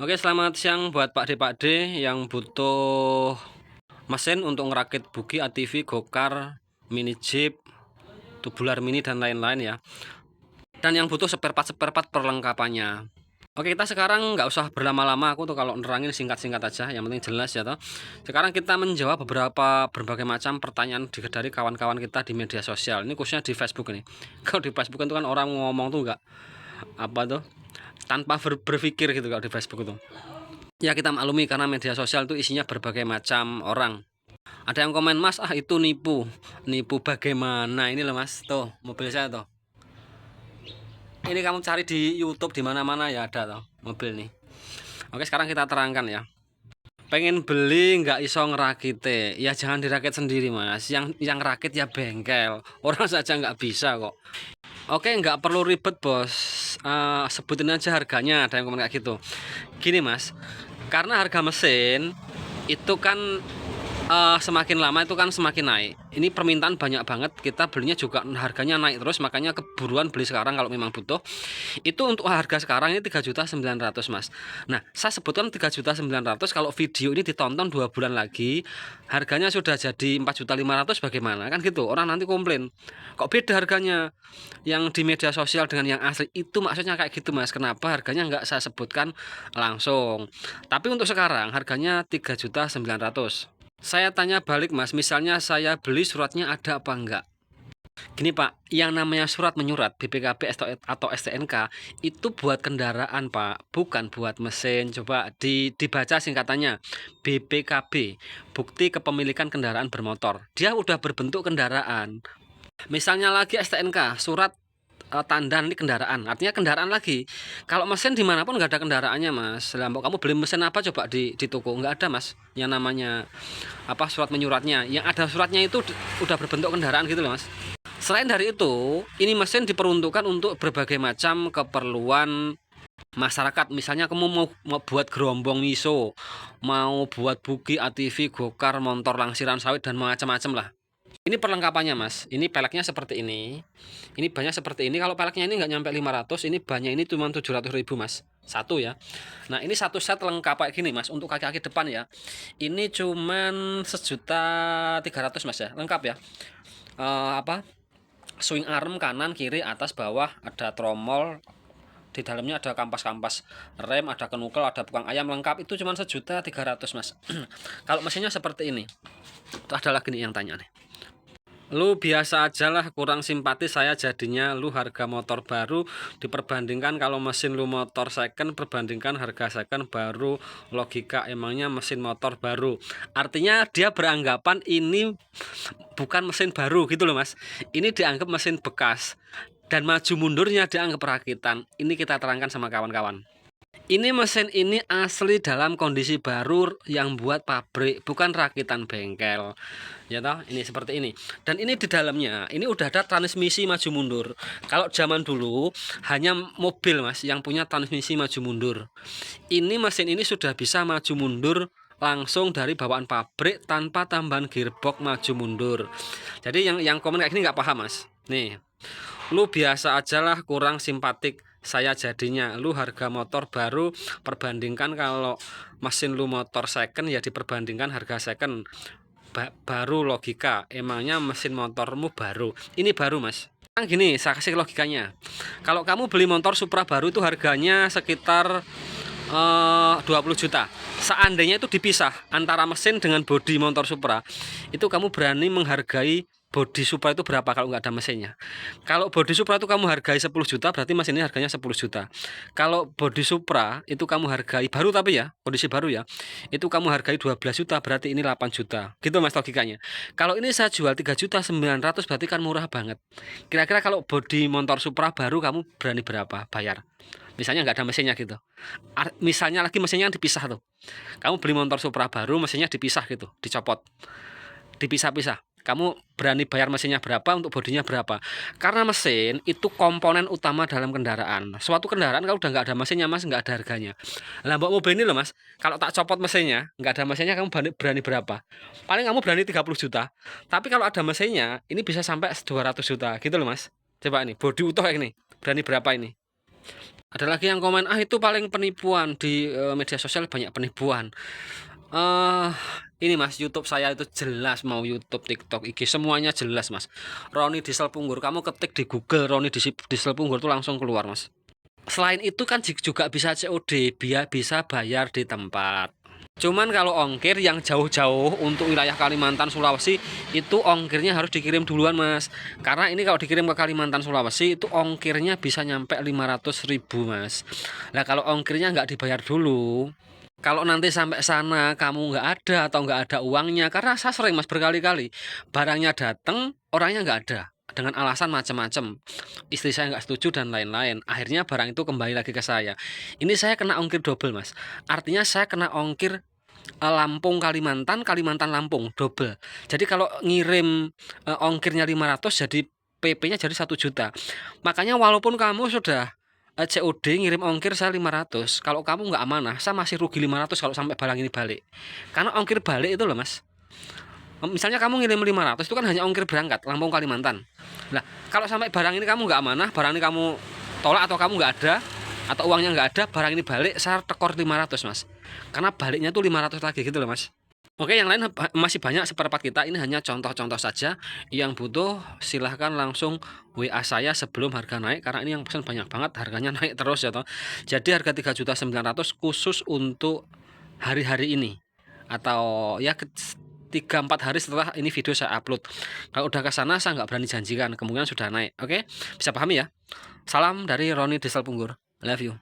Oke, selamat siang buat Pak D yang butuh mesin untuk ngerakit bugi, ATV, gokar, mini jeep, tubular mini dan lain-lain ya. Dan yang butuh spare part perlengkapannya. Oke, kita sekarang nggak usah berlama-lama, aku tuh kalau nerangin singkat-singkat aja, yang penting jelas ya toh. Sekarang kita menjawab berbagai macam pertanyaan dari kawan-kawan kita di media sosial. Ini khususnya di Facebook ini. Kalau di Facebook itu kan orang ngomong tuh nggak apa tuh tanpa berpikir gitu kalau di Facebook itu. Ya kita maklumi karena media sosial itu isinya berbagai macam orang. Ada yang komen, "Mas, itu nipu." Nipu bagaimana? Ini loh Mas, tuh mobil saya tuh. Ini kamu cari di YouTube di mana-mana ya ada tuh mobil nih. Oke, sekarang kita terangkan ya. Pengen beli nggak iso ngerakite, ya jangan dirakit sendiri Mas. Yang rakit ya bengkel. Orang saja nggak bisa kok. Oke, nggak perlu ribet bos. Sebutin aja harganya. Ada yang komen kayak gitu. Gini Mas, karena harga mesin itu kan semakin lama itu kan semakin naik. Ini permintaan banyak banget, kita belinya juga harganya naik terus, makanya keburuan beli sekarang kalau memang butuh. Itu untuk harga sekarang ini 3.900.000 Mas. Nah, saya sebutkan 3.900.000 kalau video ini ditonton 2 bulan lagi harganya sudah jadi 4.500.000 bagaimana? Kan gitu. Orang nanti komplain. Kok beda harganya yang di media sosial dengan yang asli? Itu maksudnya kayak gitu Mas. Kenapa harganya nggak saya sebutkan langsung? Tapi untuk sekarang harganya 3.900.000. Saya tanya balik Mas, misalnya saya beli suratnya ada apa enggak? Gini Pak, yang namanya surat menyurat BPKB atau STNK itu buat kendaraan Pak, bukan buat mesin. Coba dibaca singkatannya BPKB, Bukti Kepemilikan Kendaraan Bermotor. Dia udah berbentuk kendaraan. Misalnya lagi STNK, surat tanda ini kendaraan, artinya kendaraan lagi. Kalau mesin dimanapun nggak ada kendaraannya Mas. Lah kamu beli mesin apa coba di toko, nggak ada Mas yang namanya apa surat menyuratnya. Yang ada suratnya itu udah berbentuk kendaraan gitu loh Mas. Selain dari itu, ini mesin diperuntukkan untuk berbagai macam keperluan masyarakat. Misalnya kamu mau buat gerombong miso, mau buat bugi, ATV, gokar, motor langsiran sawit dan macam-macam lah. Ini perlengkapannya Mas, ini peleknya seperti ini banyak seperti ini. Kalau peleknya ini nggak nyampe 500, ini banyak ini cuma 700.000 Mas, satu ya. Nah ini satu set lengkap kayak gini Mas, untuk kaki-kaki depan ya. Ini cuman 1.300.000 Mas ya, lengkap ya. Apa? Swing arm kanan, kiri, atas, bawah, ada tromol. Di dalamnya ada kampas-kampas rem, ada kenukel, ada bukang ayam lengkap. Itu cuma 1.300.000 Mas. Kalau mesinnya seperti ini. Itu ada lagi nih yang tanya nih. Lu biasa aja lah, kurang simpatis saya jadinya. Lu harga motor baru diperbandingkan kalau mesin lu motor second, perbandingkan harga second baru. Logika emangnya mesin motor baru. Artinya dia beranggapan ini bukan mesin baru gitu loh Mas. Ini dianggap mesin bekas. Dan maju mundurnya dianggap rakitan. Ini kita terangkan sama kawan-kawan. Ini mesin ini asli dalam kondisi baru yang buat pabrik, bukan rakitan bengkel. Ya toh, ini seperti ini. Dan ini di dalamnya, ini udah ada transmisi maju mundur. Kalau zaman dulu hanya mobil Mas yang punya transmisi maju mundur. Ini mesin ini sudah bisa maju mundur langsung dari bawaan pabrik tanpa tambahan gearbox maju mundur. Jadi yang komen kayak gini nggak paham Mas. Nih, lu biasa aja lah, kurang simpatik saya jadinya. Lu harga motor baru perbandingkan kalau mesin lu motor second ya diperbandingkan harga second. Baru logika, emangnya mesin motormu baru. Ini baru Mas. Kan gini, saya kasih logikanya. Kalau kamu beli motor Supra baru itu harganya sekitar 20 juta. Seandainya itu dipisah antara mesin dengan bodi motor Supra, itu kamu berani menghargai bodi Supra itu berapa kalau nggak ada mesinnya? Kalau bodi Supra itu kamu hargai 10 juta, berarti mesin ini harganya 10 juta. Kalau bodi Supra itu kamu hargai baru, tapi ya kondisi baru ya, itu kamu hargai 12 juta, berarti ini 8 juta. Gitu Mas logikanya. Kalau ini saya jual 3.900.000, berarti kan murah banget. Kira-kira kalau bodi motor Supra baru kamu berani berapa bayar? Misalnya nggak ada mesinnya gitu. Misalnya lagi mesinnya dipisah tuh. Kamu beli motor Supra baru, mesinnya dipisah gitu, dicopot, dipisah-pisah. Kamu berani bayar mesinnya berapa, untuk bodinya berapa? Karena mesin itu komponen utama dalam kendaraan. Suatu kendaraan kalau udah nggak ada mesinnya Mas, nggak ada harganya. Lah mbak mobil ini loh Mas, kalau tak copot mesinnya, nggak ada mesinnya, kamu berani berapa? Paling kamu berani 30 juta. Tapi kalau ada mesinnya, ini bisa sampai 200 juta gitu loh Mas. Coba nih, bodi utuh kayak gini, berani berapa ini? Ada lagi yang komen, ah itu paling penipuan di media sosial, banyak penipuan. eh ini Mas, YouTube saya itu jelas, mau YouTube, TikTok, IG semuanya jelas Mas. Roni Diesel Punggur, kamu ketik di Google Roni Diesel Punggur tuh langsung keluar Mas. Selain itu kan juga bisa COD, biar bisa bayar di tempat. Cuman kalau ongkir yang jauh-jauh untuk wilayah Kalimantan, Sulawesi, itu ongkirnya harus dikirim duluan Mas. Karena ini kalau dikirim ke Kalimantan, Sulawesi, itu ongkirnya bisa nyampe 500.000 Mas. Nah kalau ongkirnya nggak dibayar dulu, kalau nanti sampai sana kamu nggak ada atau nggak ada uangnya, karena saya sering Mas berkali-kali, barangnya datang, orangnya nggak ada. Dengan alasan macam-macam, istri saya nggak setuju dan lain-lain. Akhirnya barang itu kembali lagi ke saya. Ini saya kena ongkir double Mas. Artinya saya kena ongkir Lampung Kalimantan, Kalimantan Lampung double. Jadi kalau ngirim ongkirnya 500, jadi PP-nya jadi 1 juta. Makanya walaupun kamu sudah COD ngirim ongkir saya 500, kalau kamu nggak amanah, saya masih rugi 500 kalau sampai barang ini balik. Karena ongkir balik itu loh Mas. Misalnya kamu ngirim 500 itu kan hanya ongkir berangkat Lampung Kalimantan. Nah, kalau sampai barang ini kamu nggak amanah, barang ini kamu tolak atau kamu nggak ada, atau uangnya nggak ada, barang ini balik, saya tekor 500 Mas. Karena baliknya tuh 500 lagi gitu loh Mas. Oke, yang lain masih banyak seperempat kita. Ini hanya contoh-contoh saja. Yang butuh silahkan langsung WA saya sebelum harga naik. Karena ini yang pesan banyak banget, harganya naik terus ya toh. Jadi harga 3.900.000 khusus untuk hari-hari ini. Atau ya 3-4 hari setelah ini video saya upload. Kalau udah ke sana saya nggak berani janjikan, kemungkinan sudah naik. Oke, bisa pahami ya. Salam dari Roni Diesel Punggur. Love you.